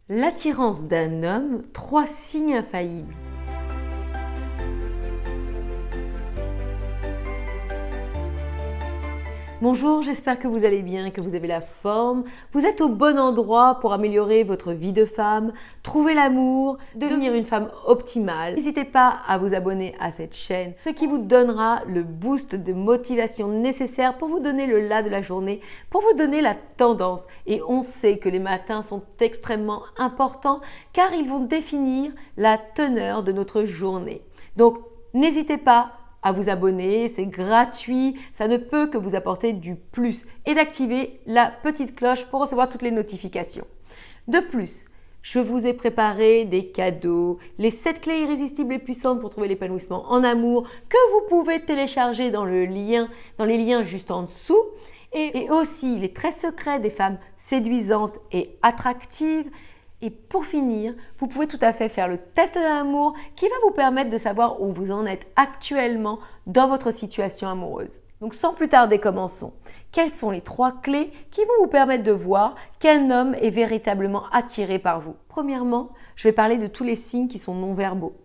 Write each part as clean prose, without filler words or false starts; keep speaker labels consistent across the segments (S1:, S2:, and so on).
S1: L'attirance d'un homme, 3 signes infaillibles. Bonjour, j'espère que vous allez bien, que vous avez la forme. Vous êtes au bon endroit pour améliorer votre vie de femme, trouver l'amour, devenir une femme optimale. N'hésitez pas à vous abonner à cette chaîne, ce qui vous donnera le boost de motivation nécessaire pour vous donner le là de la journée, pour vous donner la tendance. Et on sait que les matins sont extrêmement importants car ils vont définir la teneur de notre journée. Donc, n'hésitez pas à vous abonner, c'est gratuit, ça ne peut que vous apporter du plus et d'activer la petite cloche pour recevoir toutes les notifications. De plus, je vous ai préparé des cadeaux, les 7 clés irrésistibles et puissantes pour trouver l'épanouissement en amour que vous pouvez télécharger dans les liens juste en dessous et aussi les 13 secrets des femmes séduisantes et attractives. Et pour finir, vous pouvez tout à fait faire le test de l'amour qui va vous permettre de savoir où vous en êtes actuellement dans votre situation amoureuse. Donc sans plus tarder, commençons. Quelles sont les 3 clés qui vont vous permettre de voir qu'un homme est véritablement attiré par vous? Premièrement, je vais parler de tous les signes qui sont non-verbaux.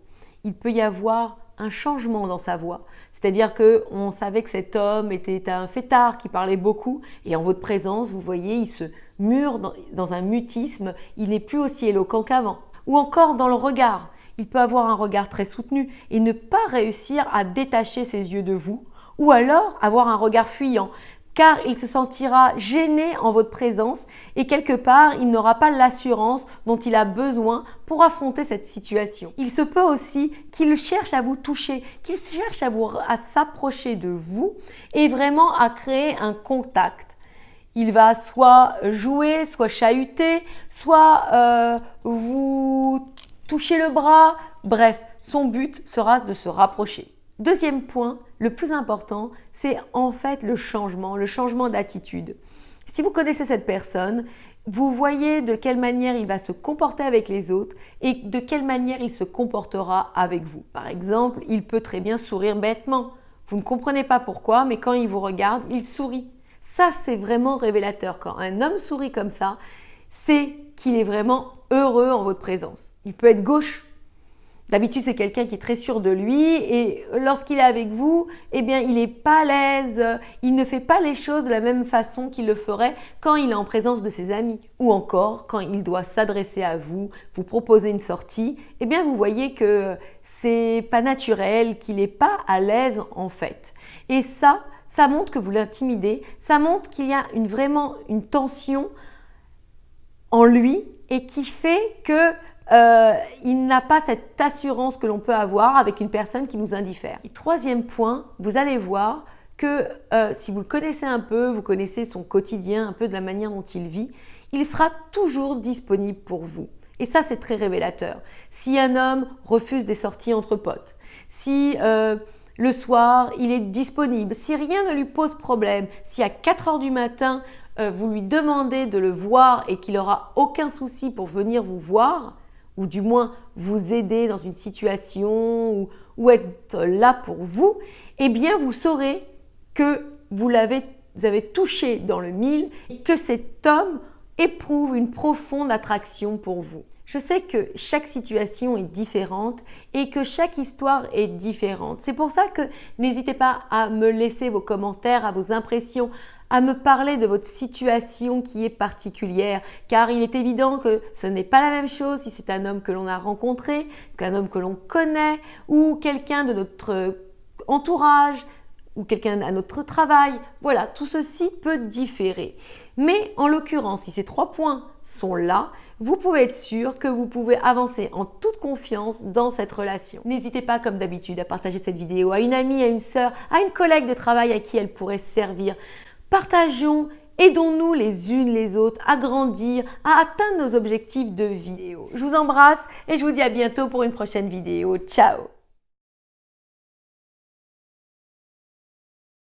S1: Il peut y avoir un changement dans sa voix. C'est-à-dire qu'on savait que cet homme était un fêtard qui parlait beaucoup et en votre présence, vous voyez, il se mure dans un mutisme, il n'est plus aussi éloquent qu'avant. Ou encore dans le regard, il peut avoir un regard très soutenu et ne pas réussir à détacher ses yeux de vous, ou alors avoir un regard fuyant, car il se sentira gêné en votre présence et quelque part, il n'aura pas l'assurance dont il a besoin pour affronter cette situation. Il se peut aussi qu'il cherche à vous toucher, qu'il cherche à s'approcher de vous et vraiment à créer un contact. Il va soit jouer, soit chahuter, soit vous toucher le bras. Bref, son but sera de se rapprocher. Deuxième point, le plus important, c'est en fait le changement d'attitude. Si vous connaissez cette personne, vous voyez de quelle manière il va se comporter avec les autres et de quelle manière il se comportera avec vous. Par exemple, il peut très bien sourire bêtement. Vous ne comprenez pas pourquoi, mais quand il vous regarde, il sourit. Ça, c'est vraiment révélateur. Quand un homme sourit comme ça, c'est qu'il est vraiment heureux en votre présence. Il peut être gauche. D'habitude, c'est quelqu'un qui est très sûr de lui et lorsqu'il est avec vous, eh bien, il n'est pas à l'aise, il ne fait pas les choses de la même façon qu'il le ferait quand il est en présence de ses amis. Ou encore, quand il doit s'adresser à vous, vous proposer une sortie, eh bien, vous voyez que c'est pas naturel, qu'il n'est pas à l'aise en fait. Et ça montre que vous l'intimidez, ça montre qu'il y a vraiment une tension en lui et qui fait que il n'a pas cette assurance que l'on peut avoir avec une personne qui nous indiffère. Et troisième point, vous allez voir que si vous le connaissez un peu, vous connaissez son quotidien, un peu de la manière dont il vit, il sera toujours disponible pour vous. Et ça, c'est très révélateur. Si un homme refuse des sorties entre potes, si le soir, il est disponible, si rien ne lui pose problème, si à 4 heures du matin, vous lui demandez de le voir et qu'il n'aura aucun souci pour venir vous voir, ou du moins vous aider dans une situation ou être là pour vous, eh bien vous saurez que vous avez touché dans le mille et que cet homme éprouve une profonde attraction pour vous. Je sais que chaque situation est différente et que chaque histoire est différente. C'est pour ça que n'hésitez pas à me laisser vos commentaires, à vos impressions, à me parler de votre situation qui est particulière, car il est évident que ce n'est pas la même chose si c'est un homme que l'on a rencontré, qu'un homme que l'on connaît, ou quelqu'un de notre entourage, ou quelqu'un à notre travail. Voilà, tout ceci peut différer. Mais en l'occurrence, si ces 3 points sont là, vous pouvez être sûr que vous pouvez avancer en toute confiance dans cette relation. N'hésitez pas, comme d'habitude, à partager cette vidéo à une amie, à une sœur, à une collègue de travail à qui elle pourrait servir. Partageons, aidons-nous les unes les autres à grandir, à atteindre nos objectifs de vie. Je vous embrasse et je vous dis à bientôt pour une prochaine vidéo. Ciao!